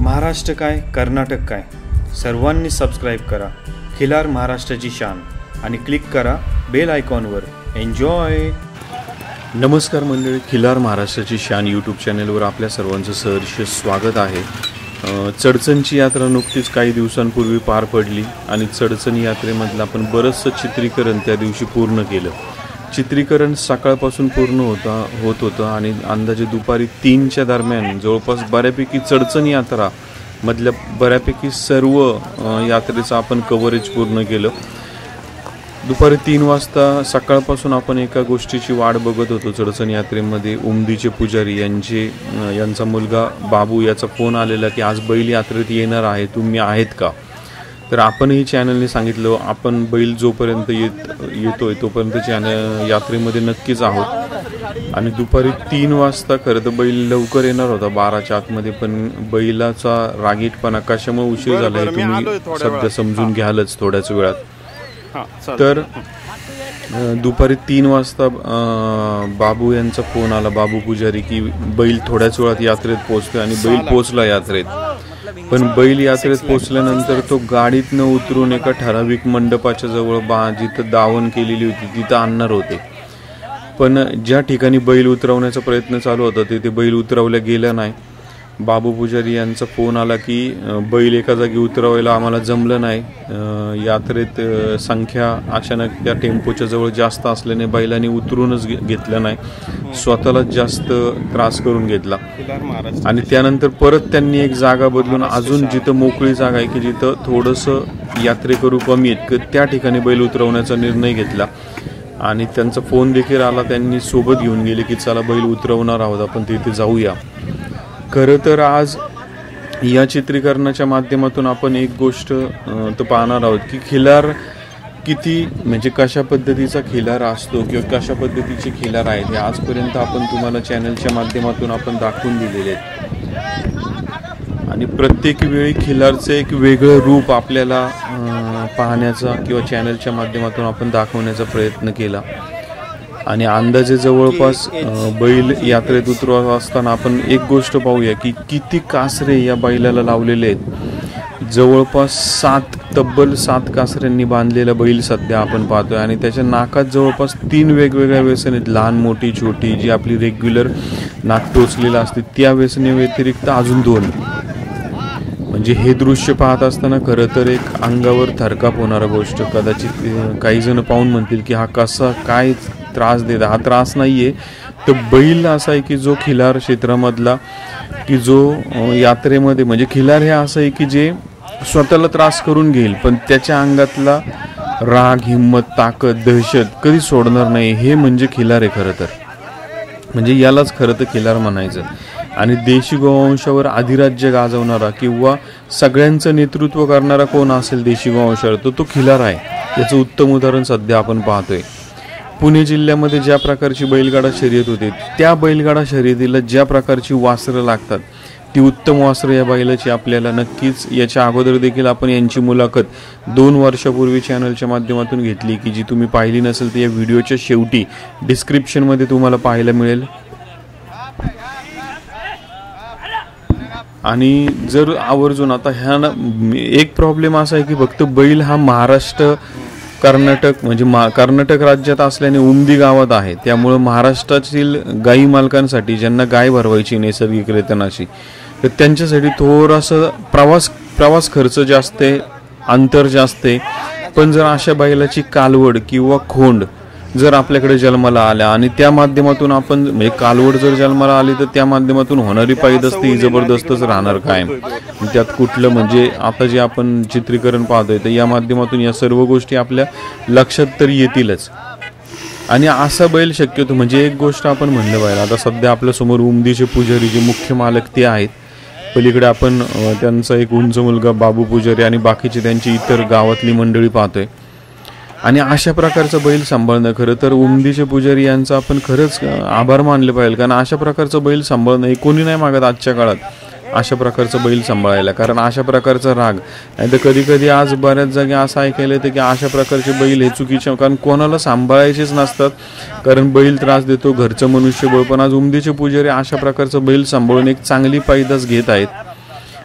महाराष्ट्र काय कर्नाटक काय सर्वांनी सबस्क्राईब करा खिलार महाराष्ट्राची शान आणि क्लिक करा बेल आयकॉनवर. एन्जॉय. नमस्कार मंडळी, खिलार महाराष्ट्राची शान यूट्यूब चॅनलवर आपल्या सर्वांचं सहर्ष स्वागत आहे. चडचणची यात्रा नुकतीच काही दिवसांपूर्वी पार पडली आणि चडचण यात्रेमधलं आपण बरंचसं चित्रीकरण त्या दिवशी पूर्ण केलं. चित्रीकरण सकाळपासून पूर्ण होत होतं आणि अंदाजे दुपारी 3च्या दरम्यान जवळपास बऱ्यापैकी चडचण यात्रा मधल्या बऱ्यापैकी सर्व यात्रेचं आपण कव्हरेज पूर्ण केलं. दुपारी 3 वाजता सकाळपासून आपण एका गोष्टीची वाट बघत होतो. चडचण यात्रेमध्ये उमदीचे पुजारी यांचा मुलगा बाबू याचा फोन आलेला की आज बैल यात्रेत येणार आहे, तुम्ही आहेत का? तर आपणही चॅनलने सांगितलं आपण बैल जोपर्यंत येतोय तोपर्यंत यात्रेमध्ये नक्कीच आहोत. आणि दुपारी 3 वाजता खरं तर बैल लवकर येणार होता 12च्या आतमध्ये, पण बैलाचा रागीटपणा कशामुळे उशीर झाला हे तुम्ही सध्या समजून घ्यालच थोड्याच वेळात. तर दुपारी 3 वाजता बाबू यांचा फोन आला, बाबू पुजारी, की बैल थोड्याच वेळात यात्रेत पोहोचतोय. आणि बैल पोहोचला यात्रेत. पण बैल यात्रेत पोहोचल्यानंतर तो गाडीतनं उतरून एका ठराविक मंडपाच्या जवळ जिथं दावण केलेली होती तिथं आणणार होते. पण ज्या ठिकाणी बैल उतरवण्याचा प्रयत्न चालू होता तिथे बैल उतरवल्या गेला नाही. बाबू पुजारी यांचा फोन आला की बैल एका जागी उतरवायला आम्हाला जमलं नाही. यात्रेत संख्या अचानक त्या टेम्पोच्या जवळ जास्त असल्याने बैलांनी उतरूनच घेतलं नाही, स्वतःलाच जास्त त्रास करून घेतला. आणि त्यानंतर परत त्यांनी एक जागा बदलून अजून जिथं मोकळी जागा आहे की जिथं थोडंसं यात्रेकरू कमी आहेत त्या ठिकाणी बैल उतरवण्याचा निर्णय घेतला. आणि त्यांचा फोन देखील आला, त्यांनी सोबत घेऊन गेले की चला बैल उतरवणार आहोत आपण तिथे जाऊया. खरं तर आज या चित्रीकरणाच्या माध्यमातून आपण एक गोष्ट तर पाहणार आहोत की खिलार किती म्हणजे कशा पद्धतीचा खिलार असतो किंवा कशा पद्धतीचे खिलार आहेत हे आजपर्यंत आपण तुम्हाला चॅनलच्या माध्यमातून आपण दाखवून दिलेले आहेत. आणि प्रत्येक वेळी खिलारचं एक वेगळं रूप आपल्याला पाहण्याचा किंवा चॅनलच्या माध्यमातून आपण दाखवण्याचा प्रयत्न केला. आणि अंदाजे जवळपास बैल यात्रेत उतरवत असताना आपण एक गोष्ट पाहूया की किती कासरे या बैलाला लावलेले आहेत. जवळपास तब्बल 7 कासऱ्यांनी बांधलेला बैल सध्या आपण पाहतोय. आणि त्याच्या नाकात जवळपास 3 वेगवेगळ्या व्यसने आहेत, लहान मोठी छोटी, जी आपली रेग्युलर नाक टोचलेलं असते त्या व्यसने व्यतिरिक्त अजून 2. म्हणजे हे दृश्य पाहत असताना खरं तर एक अंगावर थरकाप होणारा गोष्ट. कदाचित काही जण पाहून म्हणतील की हा कसा काय त्रास देत. हा त्रास नाहीये, तर बैल असा आहे की जो खिलार क्षेत्रामधला की जो यात्रेमध्ये म्हणजे खिलार हे असं आहे की जे स्वतःला त्रास करून घेईल पण त्याच्या अंगातला राग, हिंमत, ताकद, दहशत कधी सोडणार नाही. हे म्हणजे खिलार आहे खरं तर. म्हणजे यालाच खरं तर खिलार म्हणायचं. आणि देशी गोवंशावर अधिराज्य गाजवणारा किंवा सगळ्यांचं नेतृत्व करणारा कोण असेल देशी गोवंशावर तो खिलार आहे. याचं उत्तम उदाहरण सध्या आपण पाहतोय. पुणे जिल्ह्यामध्ये ज्या प्रकारची बैलगाडा शर्यत होते त्या बैलगाडा शर्यतीला ज्या प्रकारची वासरं लागतात ती उत्तम वासरं या बैलाची आपल्याला नक्कीच याच्या अगोदर देखील आपण यांची मुलाखत 2 वर्षापूर्वी चॅनलच्या माध्यमातून घेतली की जी तुम्ही पाहिली नसेल तर या व्हिडिओच्या शेवटी डिस्क्रिप्शनमध्ये तुम्हाला पाहायला मिळेल. आणि जर आवर्जून आता ह्या एक प्रॉब्लेम असा आहे की फक्त बैल हा महाराष्ट्र कर्नाटक म्हणजे कर्नाटक राज्यात असल्याने उमदी गावात आहे, त्यामुळं महाराष्ट्रातील गाई मालकांसाठी ज्यांना गाय भरवायची नैसर्गिक रेतनाशी तर त्यांच्यासाठी थोडासा प्रवास खर्च जास्त आहे, अंतर जास्त आहे. पण जर अशा बैलाची कालवड किंवा खोंड जर आपल्याकडे जन्माला आल्या आणि त्या माध्यमातून आपण म्हणजे कालवड जर जन्माला आली तर त्या माध्यमातून होणारी पैदास ही जबरदस्तच राहणार कायम. त्यात कुठलं म्हणजे आता जे आपण चित्रीकरण पाहतोय तर या माध्यमातून या सर्व गोष्टी आपल्या लक्षात तरी येतीलच. आणि असा बैल शक्यतो म्हणजे एक गोष्ट आपण म्हणलं पाहिजे. आता सध्या आपल्यासमोर उमदीचे पुजारी जे मुख्य मालक ते आहेत, पलीकडे आपण त्यांचा एक उंच मुलगा बाबू पुजारी आणि बाकीची त्यांची इतर गावातली मंडळी पाहतोय. आणि अशा प्रकारचा बैल सांभाळणं खरं तर उमदीचे पुजारी यांचा आपण खरंच आभार मानले पाहिजे. कारण अशा प्रकारचा बैल सांभाळणं हे कोणी नाही मागत आजच्या काळात अशा प्रकारचा बैल सांभाळायला. कारण अशा प्रकारचा राग नाही तर कधी कधी आज बऱ्याच जागी असं ऐकायला येतं की अशा प्रकारचे बैल हे चुकीचे, कारण कोणाला सांभाळायचेच नसतात कारण बैल त्रास देतो, घरचं मनुष्यबळ. पण आज उमदीचे पुजारी अशा प्रकारचा बैल सांभाळून एक चांगली पैदास घेत आहेत.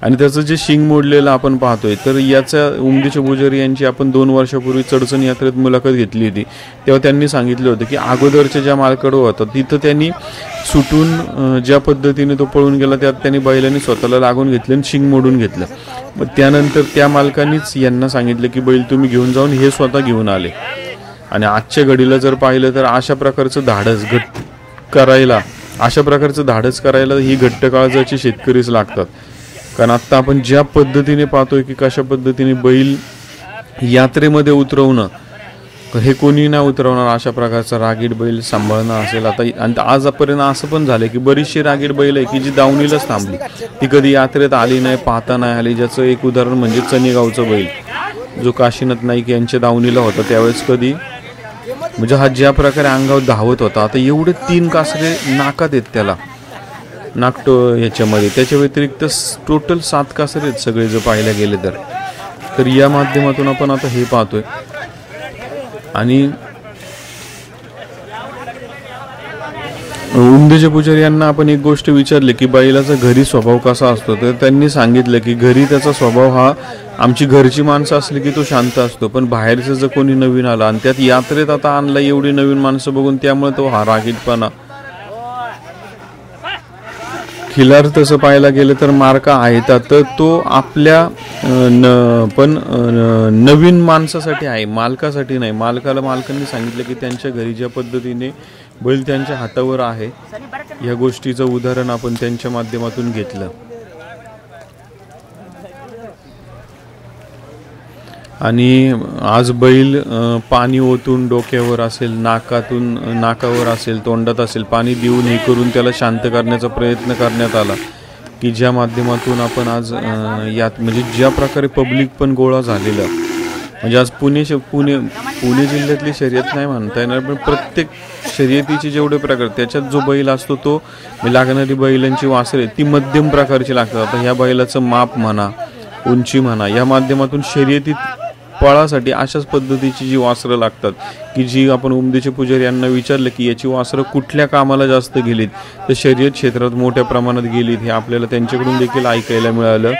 आणि त्याचं जे शिंग मोडलेलं आपण पाहतोय, तर याच्या उमदीचे पुजारी यांची आपण 2 वर्षापूर्वी चडचण यात्रेत मुलाखत घेतली होती. तेव्हा त्यांनी सांगितलं होतं की अगोदरच्या ज्या मालकडं होता तिथं त्यांनी सुटून ज्या पद्धतीने तो पळून गेला त्यात त्यांनी बैलांनी स्वतःला लागून घेतलं आणि शिंग मोडून घेतलं. मग त्यानंतर त्या मालकांनीच यांना सांगितलं की बैल तुम्ही घेऊन जाऊन हे स्वतः घेऊन आले. आणि आजच्या घडीला जर पाहिलं तर अशा प्रकारचं धाडस करायला ही घट्ट काळजाची शेतकरीच लागतात. कारण आत्ता आपण ज्या पद्धतीने पाहतोय की कशा पद्धतीने बैल यात्रेमध्ये उतरवणं, हे कोणी नाही उतरवणार. अशा प्रकारचा रागीट बैल सांभाळणं असेल आता. आणि आजपर्यंत असं पण झालं की बरीचशी रागीट बैल आहे की जी दावणीलाच थांबली, ती कधी यात्रेत आली नाही, पाहता नाही आली. ज्याचं एक उदाहरण म्हणजे चनेगावचं बैल, जो काशीनाथ नाईक यांच्या दावणीला होता त्यावेळेस कधी म्हणजे हा ज्या प्रकारे अंगावर धावत होता. आता एवढे 3 कासरे नाकात आहेत त्याला, नाकटो ह्याच्यामध्ये. त्याच्या व्यतिरिक्त टोटल 7 कासरे आहेत सगळे जर पाहायला गेले तर या माध्यमातून आपण आता हे पाहतोय. आणि उमदीचे पुजारी यांना आपण एक गोष्ट विचारली की बैलाचा घरी स्वभाव कसा असतो, तर त्यांनी सांगितलं की घरी त्याचा स्वभाव हा आमची घरची माणसं असली की तो शांत असतो, पण बाहेरचं जर कोणी नवीन आला आणि त्यात यात्रेत आता आणला एवढी नवीन माणसं बघून त्यामुळे तो हा रागीटपणा. खिलार तसं पाहायला गेलं तर मार्का आहे तर तो आपल्या पण नवीन माणसासाठी आहे, मालकासाठी नाही. मालकांनी सांगितलं की त्यांच्या घरी ज्या पद्धतीने बैल त्यांच्या हातावर आहे या गोष्टीचं उदाहरण आपण त्यांच्या माध्यमातून घेतलं. आणि आज बैल पाणी ओतून डोक्यावर असेल, नाकावर असेल, तोंडात असेल, पाणी देऊन हे करून त्याला शांत करण्याचा प्रयत्न करण्यात आला की ज्या माध्यमातून आपण आज यात म्हणजे ज्या प्रकारे पब्लिक पण गोळा झालेला. म्हणजे आज पुणे जिल्ह्यातली शर्यत नाही म्हणता येणार, पण प्रत्येक शर्यतीचे जेवढे प्रकार त्याच्यात जो बैल असतो तो लागणारी बैलांची वासरे ती मध्यम प्रकारची लागतात. आता ह्या बैलाचं माप म्हणा, उंची म्हणा, या माध्यमातून शर्यतीत पळासाठी अशाच पद्धतीची जी वासरं लागतात की जी आपण उमदीचे पुजारी यांना विचारलं की याची वासरं कुठल्या कामाला जास्त गेलीत, तर शर्यत क्षेत्रात मोठ्या प्रमाणात गेलीत. हे आपल्याला त्यांच्याकडून देखील ऐकायला मिळालं.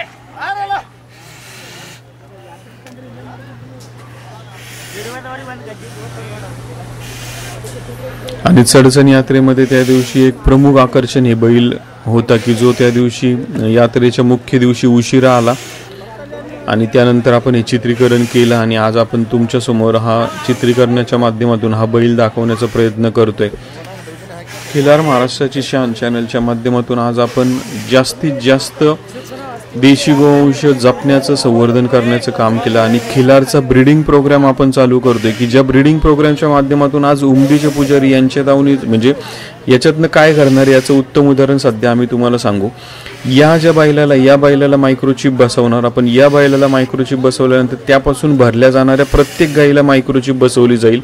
आणि चडचण यात्रेमध्ये त्या दिवशी एक प्रमुख आकर्षण हे बैल होता की जो त्या दिवशी यात्रेच्या मुख्य दिवशी उशिरा आला. आणि त्यानंतर आपण हे चित्रीकरण केलं आणि आज आपण तुमच्या समोर हा चित्रीकरणाच्या माध्यमातून हा बैल दाखवण्याचा प्रयत्न करतोय. खिलार महाराष्ट्राची शान चॅनलच्या माध्यमातून आज आपण जास्तीत जास्त देशी गोवंश जपण्याचं, संवर्धन करण्याचं काम केलं. आणि खिलारचा ब्रीडिंग प्रोग्राम आपण चालू करतोय की ज्या ब्रीडिंग प्रोग्रामच्या माध्यमातून आज उमदीचे पुजारी यांच्या दावणी म्हणजे याच्यातनं काय करणार याचं उत्तम उदाहरण सध्या आम्ही तुम्हाला सांगू. या बैलाला मायक्रोचिप बसवणार आपण. या बैलाला मायक्रोचिप बसवल्यानंतर त्यापासून भरल्या जाणाऱ्या प्रत्येक गाईला मायक्रोचिप बसवली जाईल.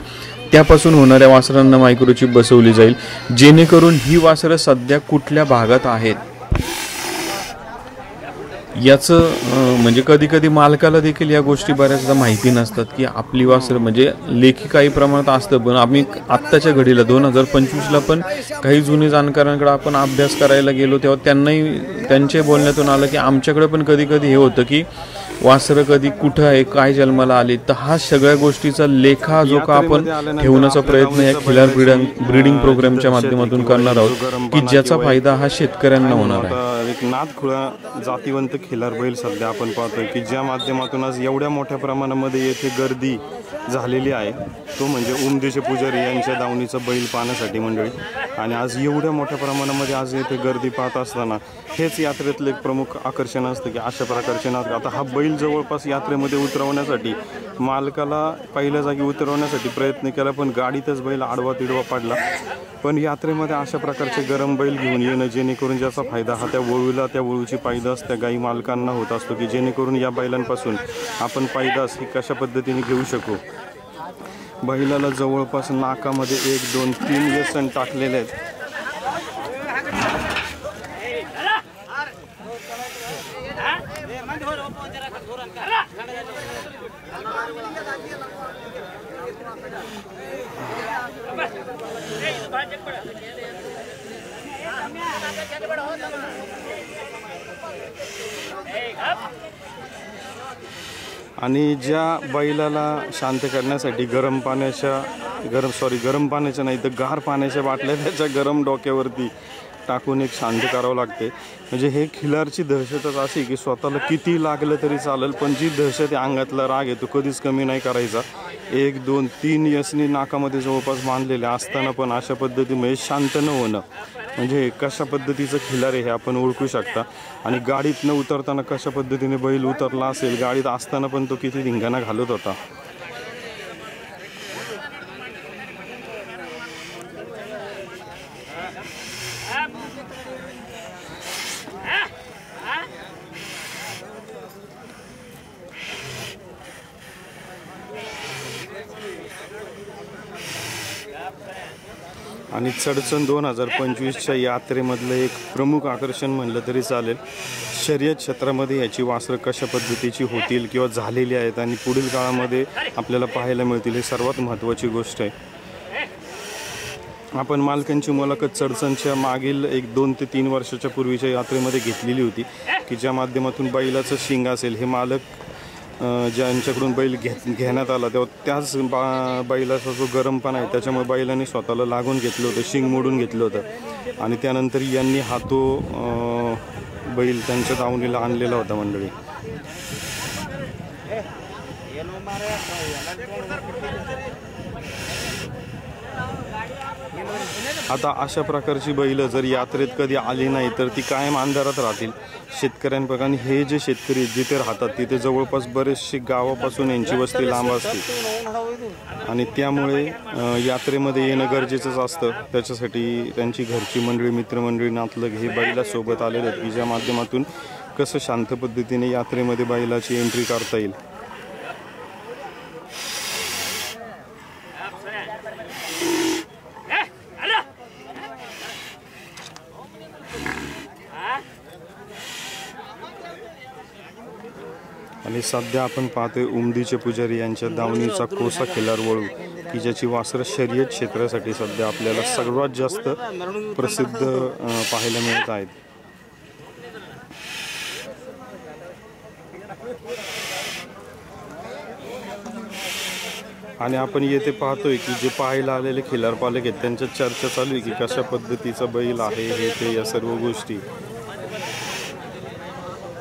त्यापासून होणाऱ्या वासरांना मायक्रोचिप बसवली जाईल, जेणेकरून ही वासरं सध्या कुठल्या भागात आहेत याचं म्हणजे कधी कधी मालकाला देखील या गोष्टी बऱ्याचदा माहिती नसतात की आपली वासरं म्हणजे लेखी काही प्रमाणात असतं. पण आम्ही आत्ताच्या घडीला 2025ला पण काही जुने जाणकारांकडे आपण अभ्यास करायला गेलो तेव्हा त्यांनाही त्यांच्या बोलण्यातून आलं की आमच्याकडे पण कधी कधी हे होतं की वासरं कधी कुठं आहे, काय जन्माला आली. तर हा सगळ्या गोष्टीचा लेखाजोखा आपण ठेवण्याचा प्रयत्न या खिलार ब्रीडिंग प्रोग्रामच्या माध्यमातून करणार आहोत की ज्याचा फायदा हा शेतकऱ्यांना होणार आहे. एक नादखुळा जातीवंत खिलार बैल सध्या आपण पाहतोय की ज्या माध्यमातून आज एवढ्या मोठ्या प्रमाणामध्ये येथे गर्दी झालेली आहे, तो म्हणजे उमदीचे पुजारी यांच्या दावणीचा बैल पाहण्यासाठी मंडळी. आणि आज एवढ्या मोठ्या प्रमाणामध्ये आज येथे गर्दी पाहत असताना हेच यात्रेतलं एक प्रमुख आकर्षण असतं की अशा प्रकारचे नाद. आता हा बैल जवळपास यात्रेमध्ये उतरवण्यासाठी मालकाला पहिल्या जागी उतरवण्यासाठी प्रयत्न केला, पण गाडीतच बैल आडवा तिडवा पडला. पण यात्रेमध्ये अशा प्रकारचे गरम बैल घेऊन येणं जेणेकरून ज्याचा फायदा हा त्या वळूची पायदास त्या गाई मालकांना होत असतो की जेणेकरून या बैलांपासून आपण पायदास ही कशा पद्धतीने घेऊ शकू. बैलाला जवळपास नाकामध्ये 1, 2, 3 व्यसन टाकलेले आहेत. आणि ज्या बैलाला शांत करण्यासाठी गरम पाण्याच्या नाही तर गार पाण्याच्या बाटल्या त्याच्या गरम डोक्यावरती टाकून एक शांत करावं लागते. म्हणजे हे खिलारची दहशतच अशी की स्वतःला किती लागलं तरी चालेल, पण जी दहशत अंगातला राग आहे तो कधीच कमी नाही करायचा. 1 2 3 यसनी नाकामध्ये जवळपास बांधलेले असताना पण अशा पद्धतीमुळे शांत न होणं म्हणजे कशा पद्धतीचं खिलार आहे हे आपण ओळखू शकता. आणि गाडीत न उतरताना कशा पद्धतीने बैल उतरला असेल, गाडीत असताना पण तो किती धिंगाणा घालत होता. आणि चडचण 2025च्या यात्रेमधलं एक प्रमुख आकर्षण म्हणलं तरी चालेल. शर्यत क्षेत्रामध्ये याची वासरं कशा पद्धतीची होतील किंवा झालेली आहेत आणि पुढील काळामध्ये आपल्याला पाहायला मिळतील, हे सर्वात महत्त्वाची गोष्ट आहे. आपण मालकांची मुलाखत चडचणच्या मागील 1 2 ते 3 वर्षाच्या पूर्वीच्या यात्रेमध्ये घेतलेली होती की ज्या माध्यमातून बैलाचं शिंग असेल हे मालक ज्यांच्याकडून बैल घेण्यात आला तेव्हा त्याच बैलाचा जो गरमपणा आहे त्याच्यामुळे बैलांनी स्वतःला लागून घेतलं होतं, शिंग मोडून घेतलं होतं. आणि त्यानंतर यांनी हा तो बैल त्यांच्या दावणीला आणलेला होता मंडळी. आता अशा प्रकारची बैलं जर यात्रेत कधी आली नाही तर ती कायम अंधारात राहतील शेतकऱ्यांप्रमाणे. हे जे शेतकरी जिथे राहतात तिथे जवळपास बरेचसे गावापासून यांची वस्ती लांब असते आणि त्यामुळे यात्रेमध्ये येणं गरजेचंच असतं. त्याच्यासाठी त्यांची घरची मंडळी, मित्रमंडळी, नातलग हे बैलासोबत आलेले आहेत की ज्या माध्यमातून कसं शांत पद्धतीने यात्रेमध्ये बैलाची एंट्री करता येईल. आणि सध्या आपण पाहतोय उमदीचे पुजारी यांच्या दावणीचा कोसा खिलार वळू की ज्याची वासरं शर्यत क्षेत्रासाठी सध्या आपल्याला सर्वात जास्त प्रसिद्ध पाहायला मिळत आहेत. आणि आपण येथे पाहतोय की जे पाहायला आलेले खिलार पालक आहेत त्यांच्या चर्चा चालू आहे की कशा पद्धतीचा बैल आहे हे ते या सर्व गोष्टी.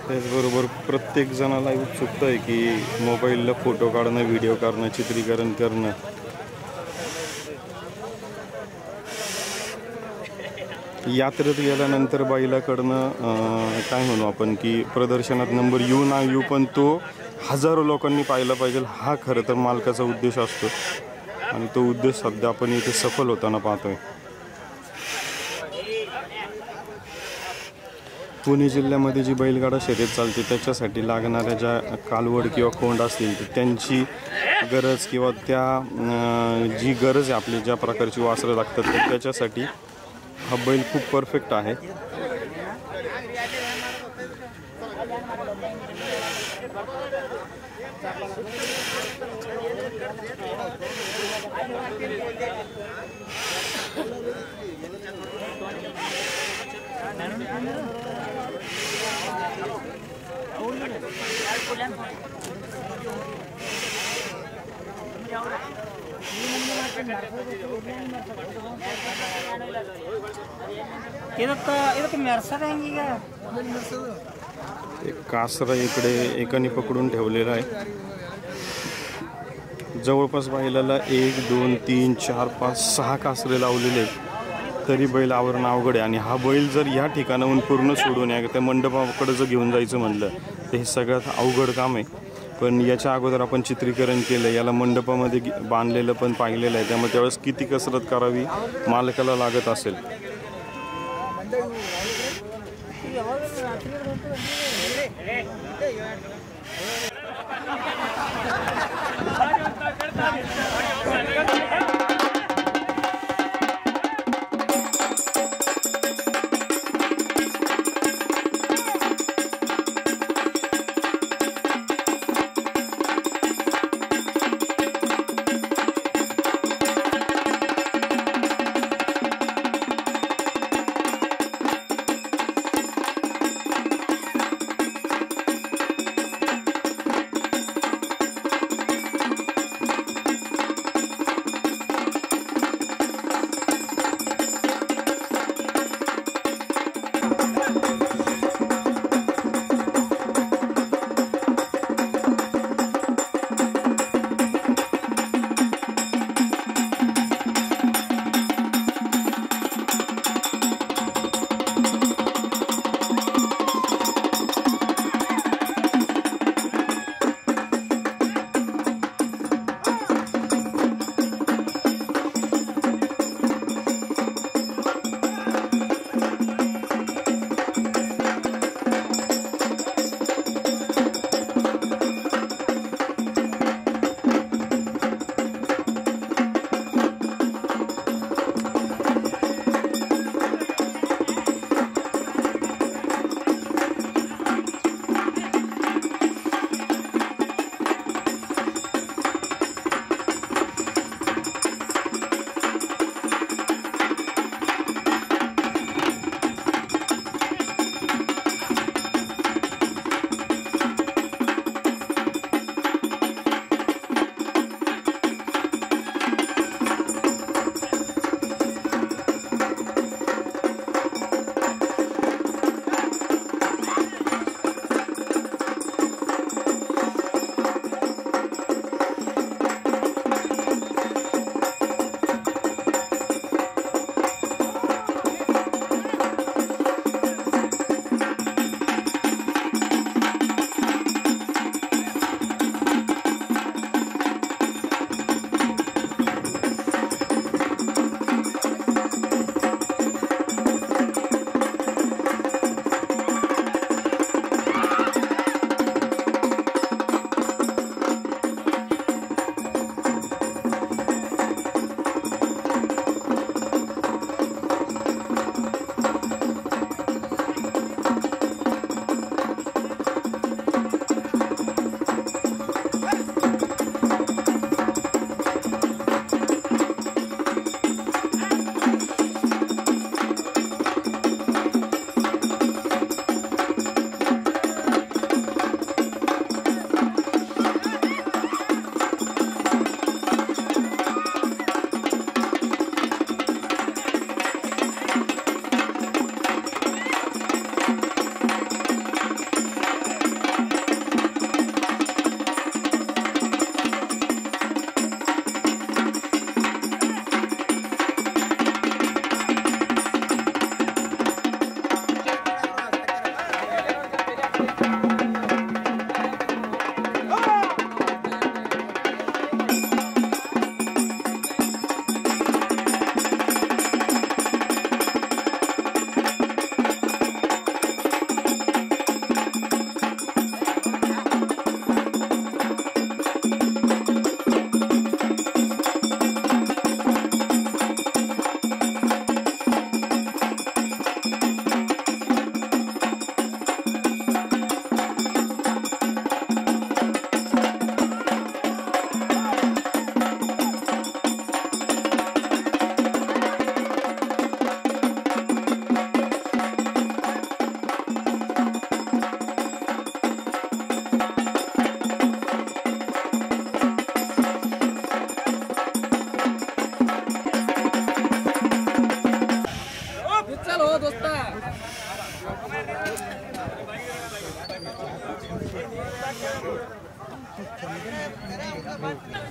त्याचबरोबर प्रत्येक जणाला उत्सुकता आहे की मोबाईलला फोटो काढणं, व्हिडिओ काढणं, चित्रीकरण करणं. यात्रेत गेल्यानंतर बैलाकडनं काय म्हणू आपण की प्रदर्शनात नंबर येऊ ना येऊ पण तो हजारो लोकांनी पाहिला पाहिजे, हा खरं तर मालकाचा उद्देश असतो आणि तो उद्देश सध्या आपण इथे सफल होताना पाहतोय. पुणे जिल्ह्यामध्ये जी बैलगाडा शर्यत चालते त्याच्यासाठी लागणाऱ्या ज्या कालवड किंवा खोंड असतील तर त्यांची गरज किंवा त्या जी गरज आहे आपली ज्या प्रकारची वासरं लागतात तर त्याच्यासाठी हा बैल खूप परफेक्ट आहे. एक कासरा इकडे एकाने पकडून ठेवलेला आहे. जवळपास बैलाला 1 2 3 4 5 6 कासरे लावलेले आहेत तरी बैल आवरणं अवघड आहे. आणि हा बैल जर या ठिकाणाहून पूर्ण सोडून या त्या मंडपाकडे जर घेऊन जायचं म्हणलं तर हे सगळ्यात अवघड काम आहे. पण याच्या अगोदर आपण चित्रीकरण केलं, याला मंडपामध्ये बांधलेलं पण पाहिलेलं आहे, त्यामुळे त्यावेळेस किती कसरत करावी मालकाला लागत असेल.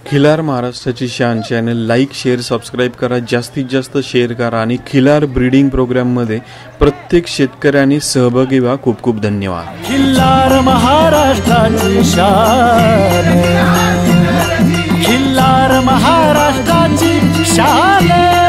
खिलार महाराष्ट्राची शान चॅनल लाईक शेअर सबस्क्राईब करा, जास्तीत जास्त शेअर करा आणि खिलार ब्रीडिंग प्रोग्राममध्ये प्रत्येक शेतकऱ्याने सहभागी व्हा. खूप खूप धन्यवाद. खिल्लार महाराष्ट्राची शान, खिल्लार महाराष्ट्राची शान.